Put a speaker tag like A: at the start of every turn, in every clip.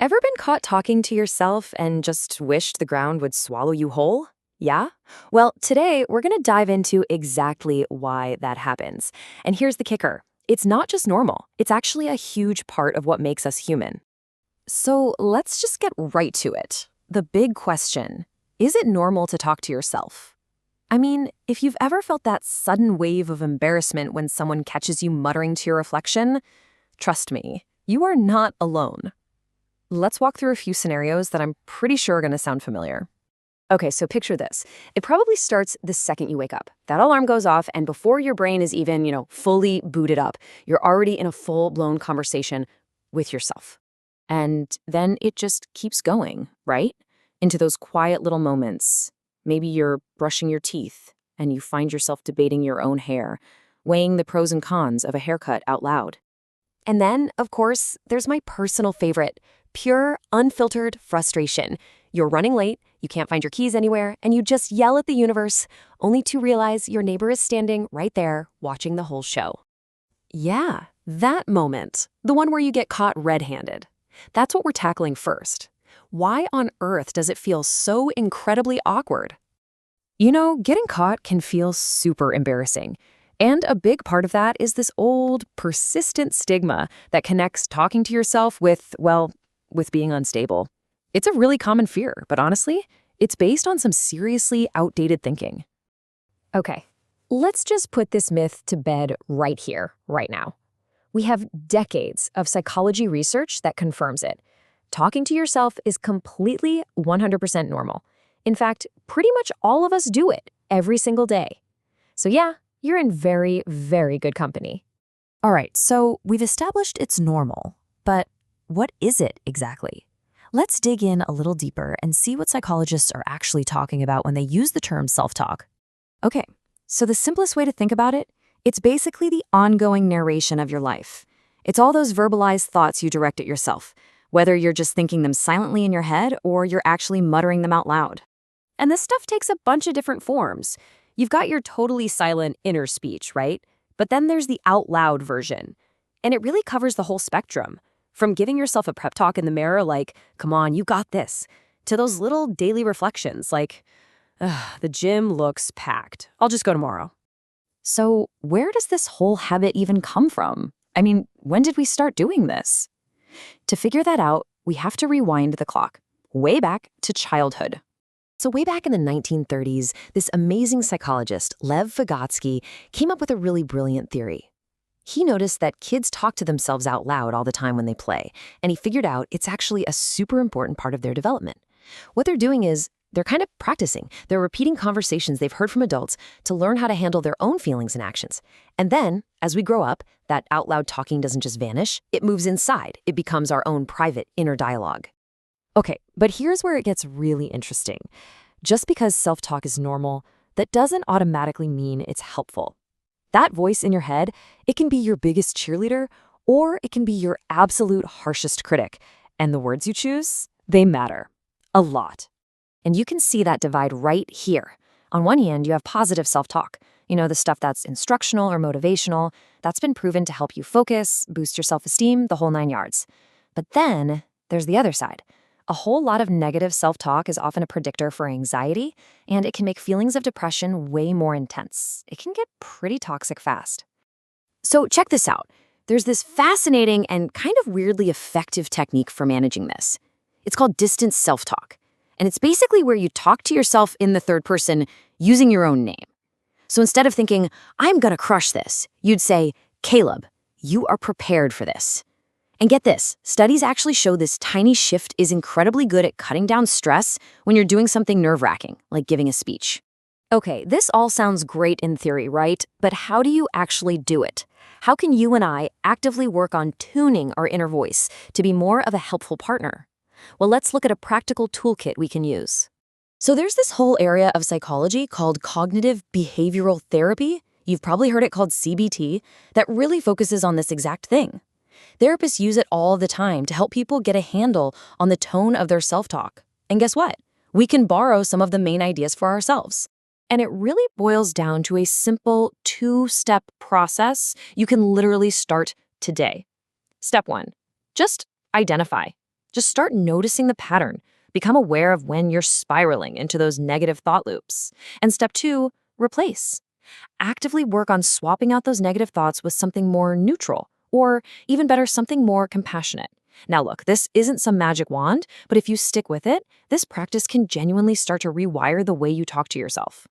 A: Ever been caught talking to yourself and just wished the ground would swallow you whole? Yeah? Well, today we're going to dive into exactly why that happens. And here's the kicker. It's not just normal. It's actually a huge part of what makes us human. So let's just get right to it. The big question, is it normal to talk to yourself? I mean, if you've ever felt that sudden wave of embarrassment when someone catches you muttering to your reflection, trust me, you are not alone. Let's walk through a few scenarios that I'm pretty sure are going to sound familiar. Okay, so picture this. It probably starts the second you wake up. That alarm goes off, and before your brain is even, fully booted up, you're already in a full-blown conversation with yourself. And then it just keeps going, right? Into those quiet little moments. Maybe you're brushing your teeth, and you find yourself debating your own hair, weighing the pros and cons of a haircut out loud. And then, of course, there's my personal favorite, pure, unfiltered frustration. You're running late, you can't find your keys anywhere, and you just yell at the universe, only to realize your neighbor is standing right there, watching the whole show. Yeah, that moment, the one where you get caught red-handed. That's what we're tackling first. Why on earth does it feel so incredibly awkward? Getting caught can feel super embarrassing. And a big part of that is this old, persistent stigma that connects talking to yourself with being unstable. It's a really common fear, but honestly, it's based on some seriously outdated thinking. Okay, let's just put this myth to bed right here, right now. We have decades of psychology research that confirms it. Talking to yourself is completely 100% normal. In fact, pretty much all of us do it every single day. So yeah, you're in very, very good company. All right, so we've established it's normal, but what is it exactly? Let's dig in a little deeper and see what psychologists are actually talking about when they use the term self-talk. Okay, so the simplest way to think about it, it's basically the ongoing narration of your life. It's all those verbalized thoughts you direct at yourself, whether you're just thinking them silently in your head or you're actually muttering them out loud. And this stuff takes a bunch of different forms. You've got your totally silent inner speech, right? But then there's the out loud version. And it really covers the whole spectrum. From giving yourself a pep talk in the mirror like, come on, you got this, to those little daily reflections like, the gym looks packed. I'll just go tomorrow. So where does this whole habit even come from? I mean, when did we start doing this? To figure that out, we have to rewind the clock, way back to childhood. So way back in the 1930s, this amazing psychologist, Lev Vygotsky, came up with a really brilliant theory. He noticed that kids talk to themselves out loud all the time when they play, and he figured out it's actually a super important part of their development. What they're doing is they're kind of practicing. They're repeating conversations they've heard from adults to learn how to handle their own feelings and actions. And then, as we grow up, that out loud talking doesn't just vanish, it moves inside. It becomes our own private inner dialogue. Okay, but here's where it gets really interesting. Just because self-talk is normal, that doesn't automatically mean it's helpful. That voice in your head, it can be your biggest cheerleader, or it can be your absolute harshest critic. And the words you choose, they matter. A lot. And you can see that divide right here. On one hand, you have positive self-talk. The stuff that's instructional or motivational, that's been proven to help you focus, boost your self-esteem, the whole 9 yards. But then there's the other side. A whole lot of negative self-talk is often a predictor for anxiety, and it can make feelings of depression way more intense. It can get pretty toxic fast. So check this out. There's this fascinating and kind of weirdly effective technique for managing this. It's called distance self-talk. And it's basically where you talk to yourself in the third person using your own name. So instead of thinking, I'm gonna crush this, you'd say, Caleb, you are prepared for this. And get this, studies actually show this tiny shift is incredibly good at cutting down stress when you're doing something nerve-wracking, like giving a speech. Okay, this all sounds great in theory, right? But how do you actually do it? How can you and I actively work on tuning our inner voice to be more of a helpful partner? Well, let's look at a practical toolkit we can use. So there's this whole area of psychology called cognitive behavioral therapy. You've probably heard it called CBT, that really focuses on this exact thing. Therapists use it all the time to help people get a handle on the tone of their self-talk. And guess what? We can borrow some of the main ideas for ourselves. And it really boils down to a simple 2-step process you can literally start today. Step 1, just identify. Just start noticing the pattern. Become aware of when you're spiraling into those negative thought loops. And step 2, replace. Actively work on swapping out those negative thoughts with something more neutral, or even better, something more compassionate. Now, look, this isn't some magic wand, but if you stick with it, this practice can genuinely start to rewire the way you talk to yourself.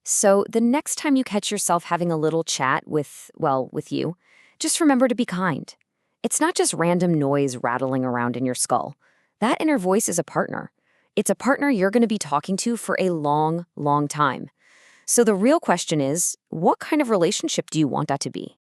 A: So, the next time you catch yourself having a little chat with you, just remember to be kind. It's not just random noise rattling around in your skull. That inner voice is a partner. It's a partner you're going to be talking to for a long, long time. So the real question is, what kind of relationship do you want that to be?